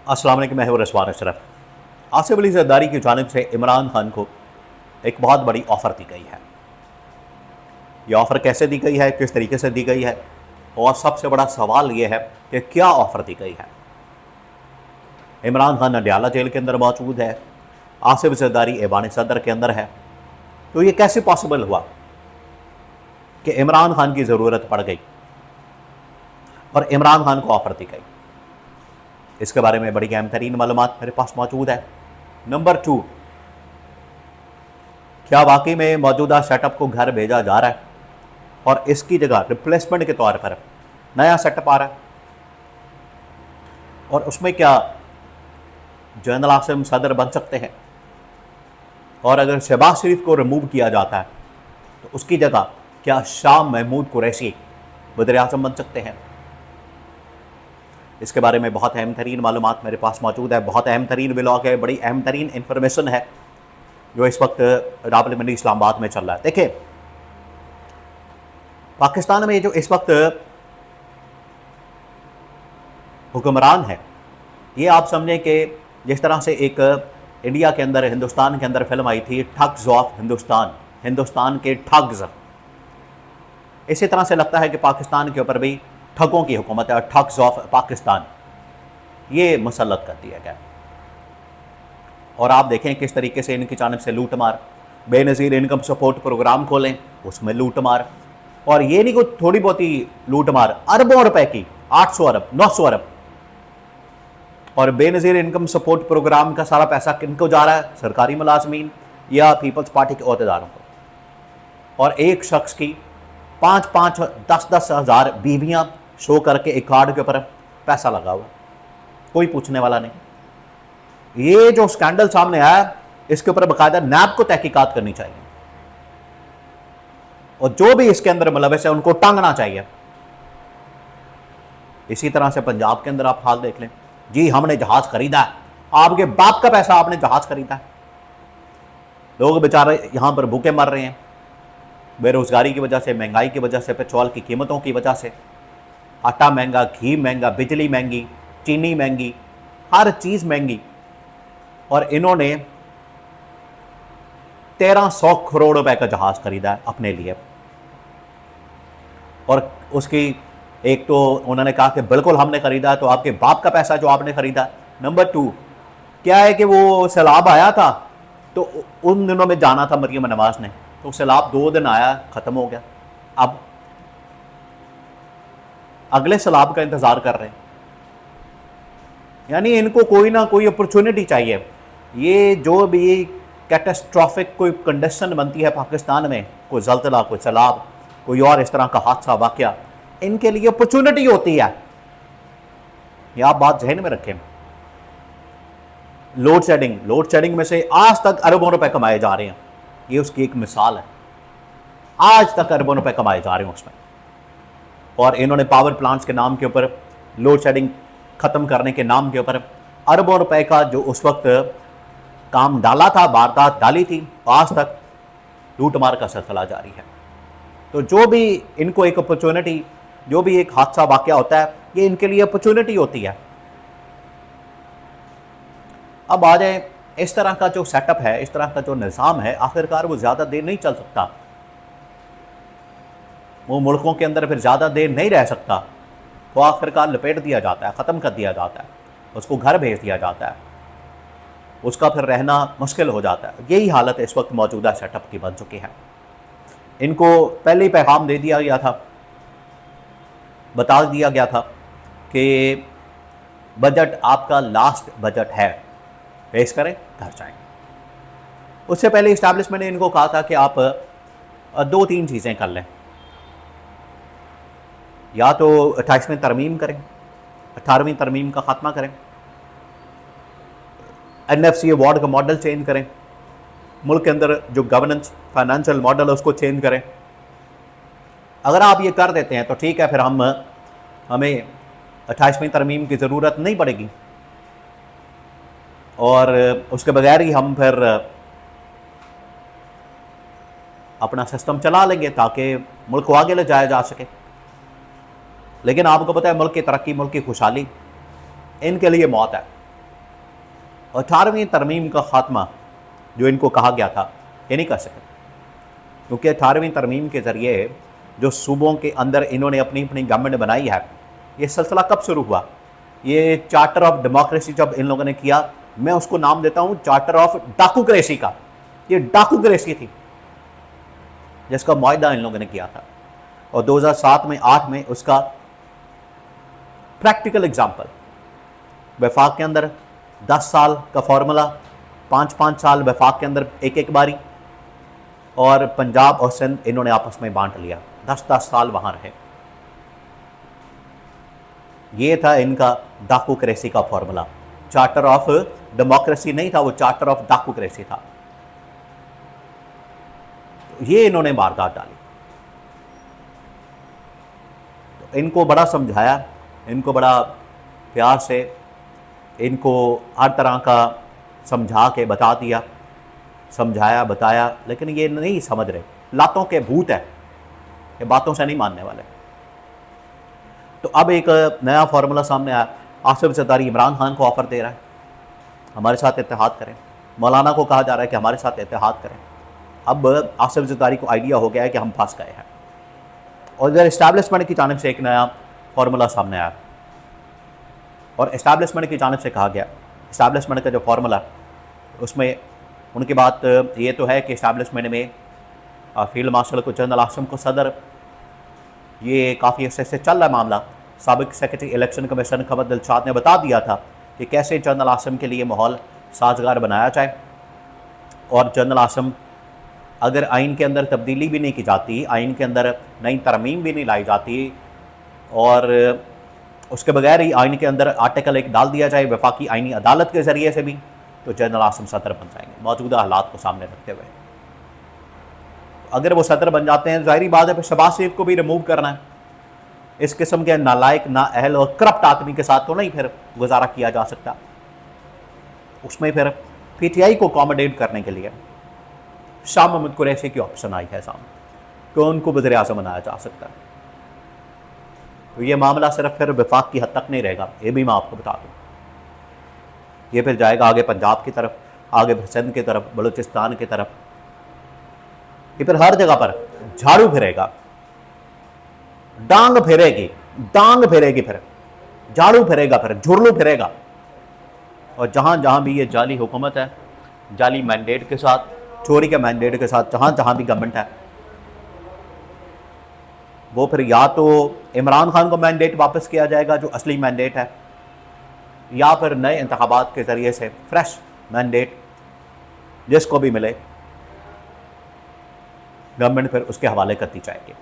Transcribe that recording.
अस्सलाम वालेकुम, मैं हूं रिजवान अशरफ। आसिफ अली जरदारी की जानिब से इमरान खान को एक बहुत बड़ी ऑफ़र दी गई है। ये ऑफ़र कैसे दी गई है, किस तरीके से दी गई है, और सबसे बड़ा सवाल ये है कि क्या ऑफ़र दी गई है। इमरान खान नडियाला जेल के अंदर मौजूद है, आसिफ जरदारी ऐवान सदर के अंदर है। तो ये कैसे पॉसिबल हुआ कि इमरान खान की ज़रूरत पड़ गई और इमरान खान को ऑफ़र दी गई। इसके बारे में बड़ी अहम तरीन मालूमात मेरे पास मौजूद है। नंबर 2, क्या वाकई में मौजूदा सेटअप को घर भेजा जा रहा है और इसकी जगह रिप्लेसमेंट के तौर पर नया सेटअप आ रहा है, और उसमें क्या जनरल आसिम सदर बन सकते हैं, और अगर शहबाज शरीफ को रिमूव किया जाता है तो उसकी जगह क्या शाह महमूद कुरैशी वज़ीर आज़म बन सकते हैं। इसके बारे में बहुत अहम तरीन मालूमात मेरे पास मौजूद है। बहुत अहम तरीन व्लॉग है, बड़ी अहम तरीन इंफॉर्मेशन है जो इस वक्त रावल मंडी इस्लामाबाद में चल रहा है। देखिए, पाकिस्तान में जो इस वक्त हुक्मरान है, ये आप समझें कि जिस तरह से एक इंडिया के अंदर, हिंदुस्तान के अंदर फिल्म आई थी ठग्स ऑफ हिंदुस्तान, हिंदुस्तान के ठग्स, इसी तरह से लगता है कि पाकिस्तान के ऊपर भी ठगों की हुकूमत है, ठग्स ऑफ पाकिस्तान ये मुसल्लत कर दिया गया। और आप देखें किस तरीके से इनकी जानिब से लूट मार, बेनज़ीर इनकम सपोर्ट प्रोग्राम खोलें उसमें लूट मार, और ये नहीं कुछ थोड़ी बहुत ही लूट मार, अरबों रुपए की, 800 अरब 900 अरब। और बेनज़ीर इनकम सपोर्ट प्रोग्राम का सारा पैसा किनको जा रहा है? सरकारी मुलाजमीन या पीपल्स पार्टी के अहदेदारों को। और एक शख्स की 5-5 10-10 हज़ार बीवियाँ शो करके एक कार्ड के ऊपर पैसा लगा हुआ, कोई पूछने वाला नहीं। ये जो स्कैंडल सामने आया, इसके ऊपर बाकायदा नैब को तहकीकात करनी चाहिए, और जो भी इसके अंदर मुलविस है उनको टांगना चाहिए। इसी तरह से पंजाब के अंदर आप हाल देख लें, जी हमने जहाज खरीदा है, आपके बाप का पैसा आपने जहाज खरीदा है। लोग बेचारे यहां पर भूखे मर रहे हैं, बेरोजगारी की वजह से, महंगाई की वजह से, पेट्रोल की कीमतों की वजह से। आटा महंगा, घी महंगा, बिजली महंगी, चीनी महंगी, हर चीज़ महंगी। और इन्होंने 1300 करोड़ रुपए का जहाज खरीदा है अपने लिए। और उसकी एक तो उन्होंने कहा कि बिल्कुल हमने खरीदा, तो आपके बाप का पैसा जो आपने खरीदा। नंबर 2, क्या है कि वो सैलाब आया था, तो उन दिनों में जाना था मरियम नवाज ने, तो सैलाब 2 दिन आया, ख़त्म हो गया। अब अगले सैलाब का इंतज़ार कर रहे हैं। यानी इनको कोई ना कोई अपॉर्चुनिटी चाहिए। ये जो भी कैटास्ट्रॉफिक कोई कंडीशन बनती है पाकिस्तान में, कोई ज़ल्ज़ला, कोई सैलाब, कोई और इस तरह का हादसा वाक़या, इनके लिए अपॉर्चुनिटी होती है। ये आप बात जहन में रखें। लोड शेडिंग में से आज तक अरबों रुपए कमाए जा रहे हैं, ये उसकी एक मिसाल है। आज तक अरबों रुपए कमाए जा रहे हैं उसमें, और इन्होंने पावर प्लांट्स के नाम के ऊपर, लोड शेडिंग ख़त्म करने के नाम के ऊपर अरबों रुपए का जो उस वक्त काम डाला था, वारदात डाली थी, आज तक लूट मार का सिलसिला जारी है। तो जो भी इनको एक अपॉर्चुनिटी, जो भी एक हादसा वाक़या होता है, ये इनके लिए अपॉर्चुनिटी होती है। अब आ जाए, इस तरह का जो सेटअप है, इस तरह का जो निज़ाम है, आखिरकार वो ज़्यादा देर नहीं चल सकता। वो मुल्कों के अंदर फिर ज़्यादा देर नहीं रह सकता। वो आखिरकार लपेट दिया जाता है, ख़त्म कर दिया जाता है, उसको घर भेज दिया जाता है, उसका फिर रहना मुश्किल हो जाता है। यही हालत इस वक्त मौजूदा सेटअप की बन चुकी है। इनको पहले ही पैगाम दे दिया गया था, बता दिया गया था कि बजट आपका लास्ट बजट है, पेश करें, घर जाएं। उससे पहले इस्टेब्लिशमेंट ने इनको कहा था कि आप 2-3 चीज़ें कर लें, या तो 28वीं तरमीम करें, 18वीं तरमीम का ख़ात्मा करें, NFC अवार्ड का मॉडल चेंज करें, मुल्क के अंदर जो गवर्नेंस फाइनेंशियल मॉडल है उसको चेंज करें। अगर आप ये कर देते हैं तो ठीक है, फिर हमें 28वीं तरमीम की ज़रूरत नहीं पड़ेगी, और उसके बगैर ही हम फिर अपना सिस्टम चला लेंगे ताकि मुल्क को आगे ले जाया जा सके। लेकिन आपको पता है, मुल्क की तरक्की, मुल्क की खुशहाली इनके लिए मौत है। और 18वीं तरमीम का खात्मा जो इनको कहा गया था, ये नहीं कर सके, क्योंकि 18वीं तरमीम के ज़रिए जो सूबों के अंदर इन्होंने अपनी अपनी गवर्नमेंट बनाई है, ये सिलसिला कब शुरू हुआ? ये चार्टर ऑफ डेमोक्रेसी जब इन लोगों ने किया, मैं उसको नाम देता हूँ चार्टर ऑफ डाकूक्रेसी का। ये डाकूक्रेसी थी जिसका मुआहदा इन लोगों ने किया था, और 2007 में 8 में उसका प्रैक्टिकल एग्जाम्पल वफाक के अंदर 10 साल का फॉर्मूला, 5-5 साल वफाक के अंदर एक एक बारी, और पंजाब और सिंध इन्होंने आपस में बांट लिया, 10-10 साल वहाँ रहे। ये था इनका डाकूक्रेसी का फॉर्मूला। चार्टर ऑफ डेमोक्रेसी नहीं था, वो चार्टर ऑफ डाकूक्रेसी था। ये इन्होंने वारदात डाली। तो इनको बड़ा समझाया, इनको बड़ा प्यार से इनको हर तरह का समझा के बता दिया, समझाया बताया, लेकिन ये नहीं समझ रहे। लातों के भूत है, ये बातों से नहीं मानने वाले। तो अब एक नया फार्मूला सामने आया। आसिफ जरदारी इमरान खान को ऑफ़र दे रहा है, हमारे साथ इत्तेहाद करें। मौलाना को कहा जा रहा है कि हमारे साथ इत्तेहाद करें। अब आसिफ जरदारी को आइडिया हो गया है कि हम फंस गए हैं, और इधर इस्टेब्लिशमेंट की जानिब से एक नया फार्मूला सामने आया, और इस्टेब्लिशमेंट की जानिब से कहा गया, इस्टेब्लिशमेंट का जो फार्मूला उसमें उनकी बात ये तो है कि इस्टेब्लिशमेंट में फील्ड मार्शल को जनरल आसिम को सदर, ये काफ़ी अर्से से चल रहा मामला। साबिक सेक्रेटरी इलेक्शन कमीशन खबर दिलशाद ने बता दिया था कि कैसे जनरल आसिम के लिए माहौल साजगार बनाया जाए, और जनरल आसिम अगर आइन के अंदर तब्दीली भी नहीं की जाती, आइन के अंदर नई तरमीम भी नहीं लाई जाती, और उसके बगैर ही आइन के अंदर आर्टिकल 1 डाल दिया जाए वफाकी आइनी अदालत के ज़रिए से भी, तो जनरल आसिम सदर बन जाएंगे मौजूदा हालात को सामने रखते हुए। अगर वो सदर बन जाते हैं, ज़ाहिरी बात है फिर शहबाज शरीफ को भी रिमूव करना है। इस किस्म के नालायक, नाअहल और करप्ट आदमी के साथ तो नहीं फिर गुजारा किया जा सकता। उसमें फिर PTI को अकोमोडेट करने के लिए शाह महमूद कुरैशी की ऑप्शन आई है सामने, तो उनको वज़ीर-ए-आज़म बनाया जा सकता है। तो ये मामला सिर्फ फिर वफाक की हद तक नहीं रहेगा, ये भी मैं आपको बता दूँ। ये फिर जाएगा आगे पंजाब की तरफ, आगे सिंध की तरफ, बलूचिस्तान की तरफ, ये फिर हर जगह पर झाड़ू फिरेगा, डांग फिरेगी, फिर झाड़ू फिरेगा, फिर झुरलू फिरेगा। और जहाँ जहाँ भी ये जाली हुकूमत है, जाली मैंडेट के साथ, चोरी के मैंडेट के साथ, जहाँ जहाँ भी गवर्नमेंट है, वो फिर या तो इमरान खान को मैंडेट वापस किया जाएगा जो असली मैंडेट है, या फिर नए इंतखाबात के ज़रिए से फ्रेश मैंडेट जिसको भी मिले गवर्नमेंट फिर उसके हवाले करती जाएगी।